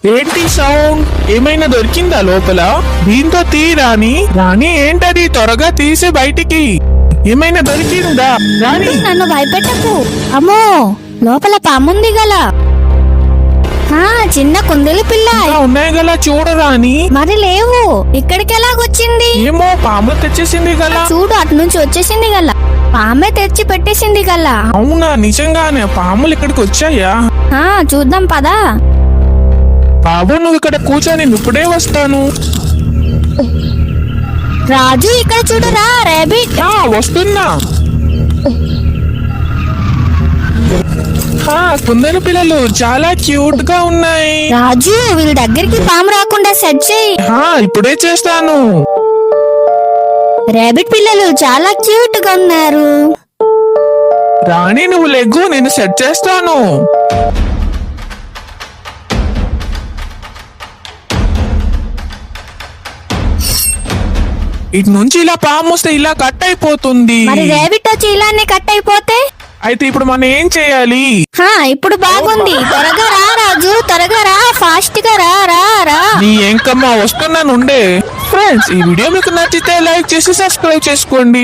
ఏంటి సౌండ్? ఏమైనా దొరికిందా లోపల? దీంతో తీ రాణి. రాణి ఏంటది? త్వరగా తీసి బయటికి. ఏమైనా దొరికిందా రాణి? నన్ను భయపెట్టకు. అమ్మో, లోపల పాముంది గల. చిన్న కుందేలు పిల్ల. ఉన్నాయి గల, చూడు రాణి. మరి లేవు, ఇక్కడికి ఎలాగొచ్చింది? ఏమో, పాము తెచ్చేసింది గల. చూడు, అటు నుంచి వచ్చేసింది గల. పామే తెచ్చి పెట్టేసింది గల. అవునా, నిజంగానే పాములు ఇక్కడికి వచ్చాయా? చూద్దాం పదా. బాబు, నువ్వు ఇక్కడ కూర్చో, నేను ఇప్పుడే వస్తాను. రాజు, ఇక్కడ చూడురా, రేబిట్. వస్తున్నా. కుందేలు పిల్లలు చాలా క్యూట్ గా ఉన్నాయి. రాజు, వీళ్ళ దగ్గరికి పాము రాకుండా సెట్ చేయి. ఇప్పుడే చేస్తాను. రేబిట్ పిల్లలు చాలా క్యూట్ గా ఉన్నారు. రాణి, నువ్వు లెగ్గు, నేను సెట్ చేస్తాను. ఇటు నుంచి ఇలా పాము వస్తే ఇలా కట్ అయిపోతుంది. మరి రేబిట్ వచ్చి ఇలానే కట్ అయిపోతే? అయితే ఇప్పుడు మనం ఏం చేయాలి? ఇప్పుడు బాగుంది. త్వరగా రా రాజు, త్వరగా రా, ఫాస్ట్ గా రా రా రా. నీ ఎంకమ్మా, వస్తున్నాను ఉండే. ఫ్రెండ్స్, ఈ వీడియో మీకు నచ్చితే లైక్ చేసి సబ్స్క్రైబ్ చేసుకోండి.